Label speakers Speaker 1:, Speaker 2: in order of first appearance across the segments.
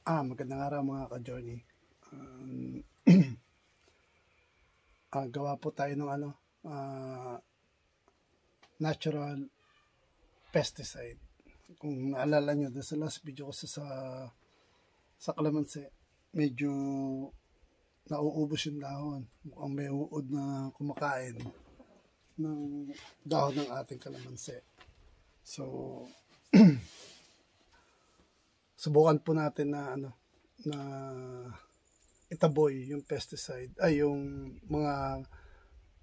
Speaker 1: Magandang araw mga ka-journey. Gawa po tayo ng natural pesticide. Kung naalala nyo, doon sa last video ko sa kalamansi, medyo nauubos yung dahon. Mukhang may uod na kumakain ng dahon ng ating kalamansi. So, subukan po natin na itaboy yung pesticide, yung mga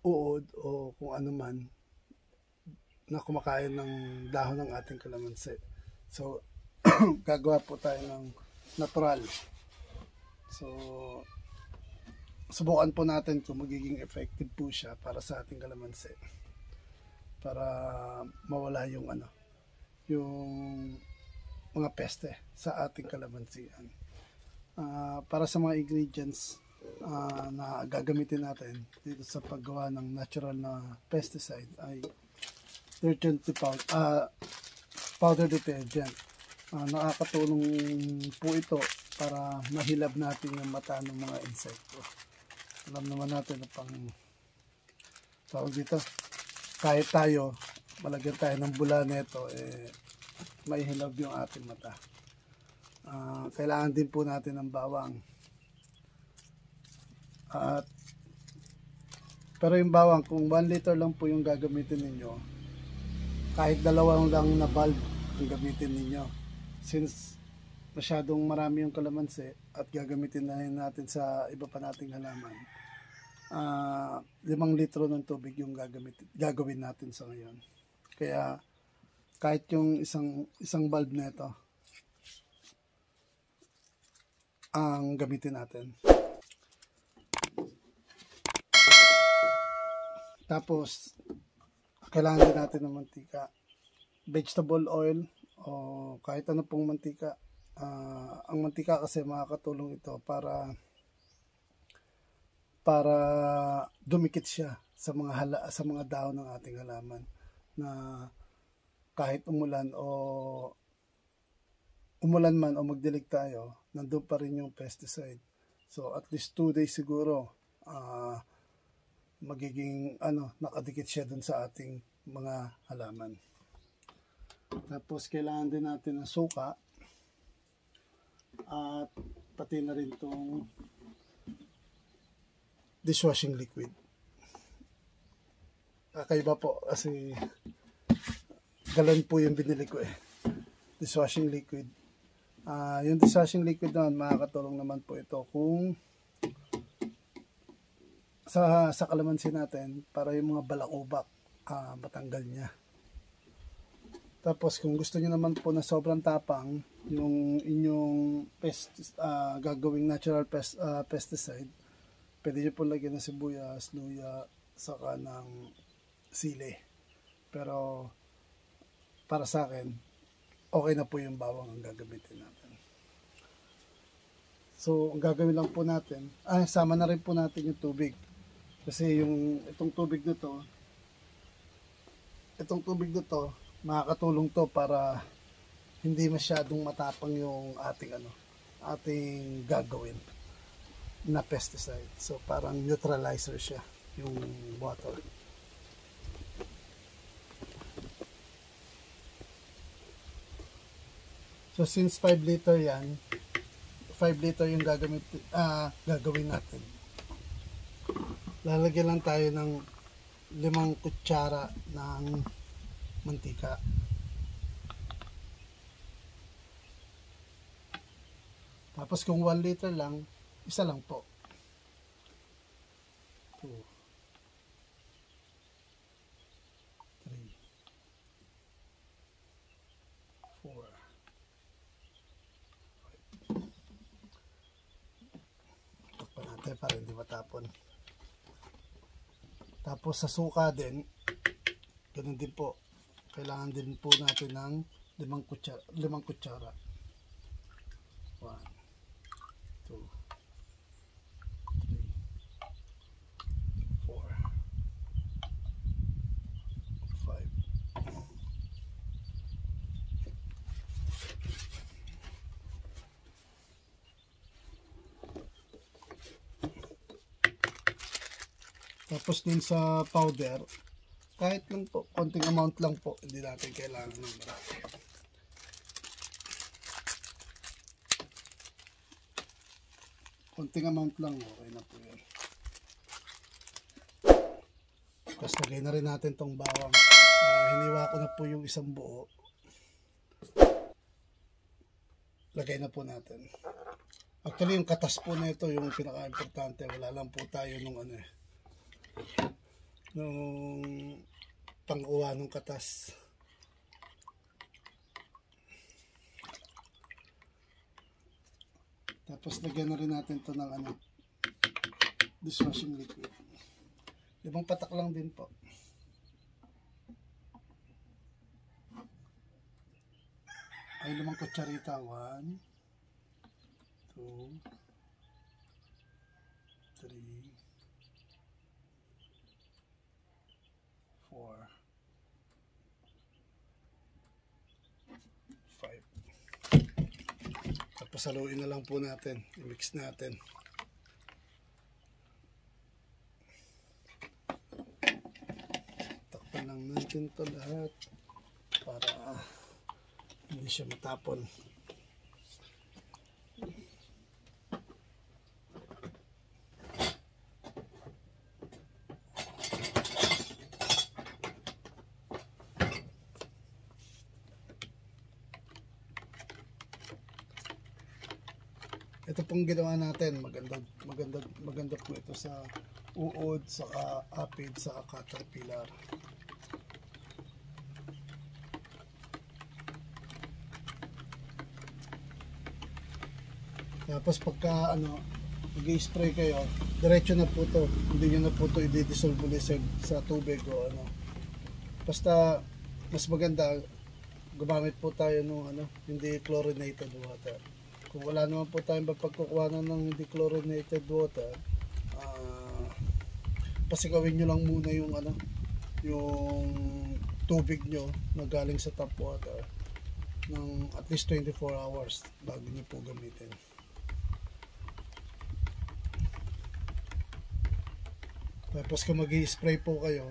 Speaker 1: uod o kung ano man na kumakain ng dahon ng ating kalamansi. So, gagawa po tayo ng natural. So, subukan po natin kung magiging effective po siya para sa ating kalamansi. Para mawala yung yung mga peste sa ating kalamansian. Para sa mga ingredients na gagamitin natin dito sa paggawa ng natural na pesticide ay powder detergent. Nakakatulong po ito para mahilab natin yung mata ng mga insekto. Alam naman natin na tawag dito, kahit tayo malagyan tayo ng bula nito, mahihilab yung ating mata. Kailangan din po natin ng bawang. Pero yung bawang, kung 1 liter lang po yung gagamitin ninyo, kahit 2 lang na bulb ang gamitin ninyo. Since masyadong marami yung kalamansi at gagamitin na natin sa iba pa nating halaman, 5 litro ng tubig yung gagawin natin sa ngayon. Kaya kahit yung isang bulb na ito ang gamitin natin. Tapos kailangan din natin ng mantika, vegetable oil o kahit ano pong mantika. Ang mantika kasi makakatulong ito para dumikit siya sa mga dahon ng ating halaman, na kahit umulan man o magdilig tayo, nandun pa rin yung pesticide. So at least 2 days siguro magiging nakadikit siya dun sa ating mga halaman. Tapos kailangan din natin ng suka at pati na rin itong dishwashing liquid. Kakaiba po kasi galon po yung binili ko dishwashing liquid. Yung dishwashing liquid naman, makakatulong naman po ito kung sa kalamansi natin, para yung mga balakubak matanggal niya. Tapos kung gusto niyo naman po na sobrang tapang yung inyong gagawing natural pesticide, pwede niyo po lagyan ng sibuyas, luya, saka ng sili. Pero para sa akin, okay na po yung bawang ang gagamitin natin. So, ang gagawin lang po natin, sama na rin po natin yung tubig. Kasi itong tubig na to, makakatulong to para hindi masyadong matapang yung ating gagawin na pesticide. So, parang neutralizer siya, yung water. So since 5 liter yan, 5 liter yung gagawin natin. Lalagyan lang tayo ng 5 kutsara ng mantika. Tapos kung 1 liter lang, isa lang po. 2, 3, 4. Para hindi matapon. Tapos sa suka din, ganun din po. Kailangan din po natin ng 5 kutsara. 1, 2, 3, 4, 5. Tapos dun sa powder, kahit lang po, konting amount lang po, hindi natin kailangan ng marami. Konting amount lang, okay na po yun. Tapos lagay na rin natin tong bawang. Hiniwa ko na po yung isang buo. Lagay na po natin. Actually, yung katas po na ito, yung pinaka-importante. Wala lang po tayo nung ano eh. Nung pang-uwa ng katas. Tapos lagyan na rin natin to ng ano, dishwashing liquid. 5 patak lang din po. Ay 5 kutsarita. 1, 2, 3, 4, 5. Tapos haluin na lang po natin. I-mix natin. Takpan lang natin to lahat para hindi siya matapon. Ito pong ginawa natin, maganda po ito sa uod, sa apid, sa caterpillar. Tapos pagka mag-i-spray kayo, diretso na po to. Hindi nyo na po to i-dissolve ulit sa tubig o ano. Basta mas maganda gumamit po tayo ng hindi chlorinated water. Kung wala naman po tayong pagkukuhanan ng hindi chlorinated water, pasikawin nyo lang muna yung yung tubig nyo na galing sa tap water ng at least 24 hours bago nyo po gamitin. Tapos kung mag-i-spray po kayo,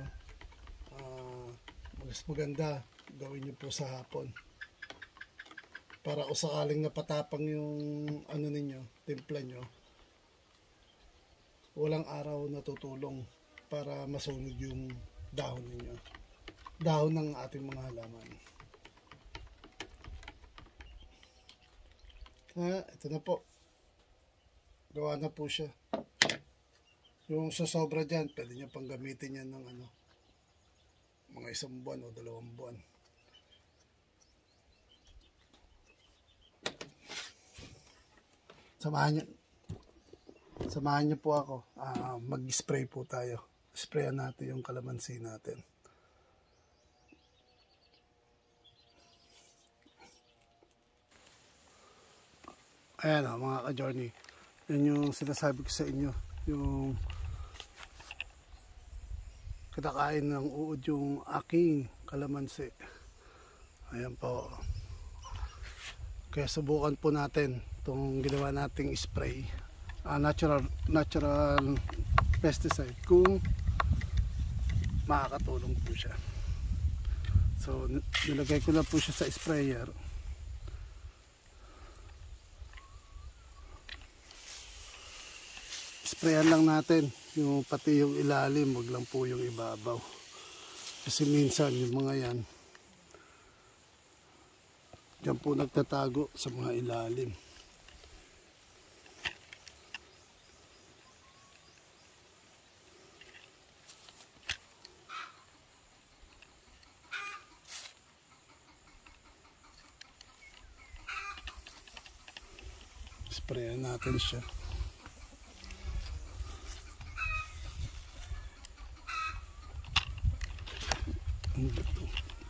Speaker 1: mas maganda gawin nyo po sa hapon. Para kung sakaling napatapang yung ninyo, timpla nyo, walang araw na tutulong para masunog yung dahon ninyo. Dahon ng ating mga halaman. Ito na po. Gawa na po siya. Yung sa sobra dyan, pwede nyo pang gamitin yan ng mga 1 buwan o 2 buwan. Samahan nyo po ako. Mag-spray po tayo. Sprayan natin yung kalamansi natin. Ayan mga ka-journey. Yan yung sinasabi ko sa inyo. Yung kinakain ng uod yung aking kalamansi. Ayan po. Kaya subukan po natin itong ginawa nating spray, natural pesticide, kung makakatulong po siya. So nilagay ko na po siya sa sprayer. Sprayan lang natin yung pati yung ilalim, wag lang po yung ibabaw, kasi minsan yung mga yan diyan po nagtatago sa mga ilalim. Sprayan natin siya.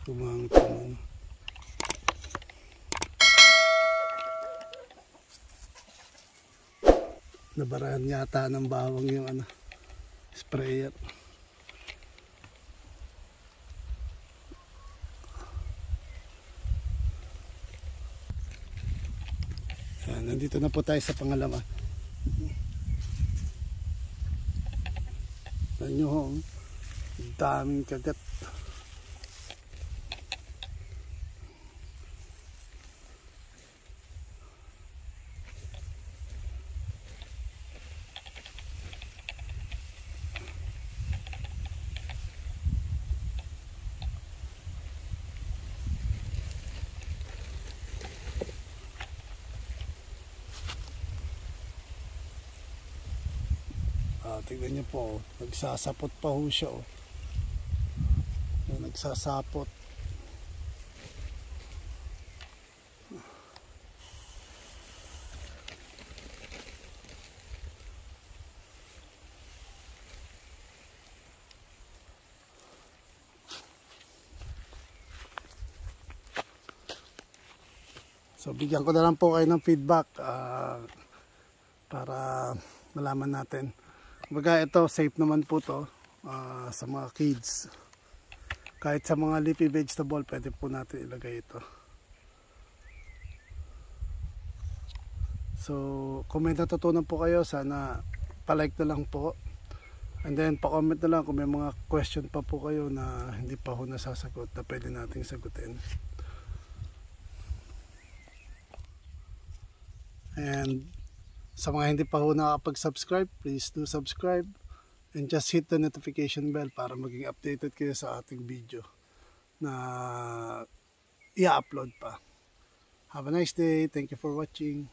Speaker 1: Tumang. Nabarahan yata ng bawang yung sprayer. Nandito na po tayo sa pangalawa. nyo ho, daming kagat. Tignan nyo po, nagsasapot pa ho siya. Nagsasapot. So bigyan ko na lang po kayo ng feedback para malaman natin. Kumbaga ito, safe naman po to sa mga kids. Kahit sa mga leafy vegetable, pwede po natin ilagay ito. So, kung may natutunan po kayo, sana palike na lang po. And then, pa-comment na lang kung may mga question pa po kayo na hindi pa ho nasasagot na pwede nating sagutin. And sa mga hindi pa ho nakapag-subscribe, please do subscribe and just hit the notification bell para maging updated kayo sa ating video na i-upload pa. Have a nice day. Thank you for watching.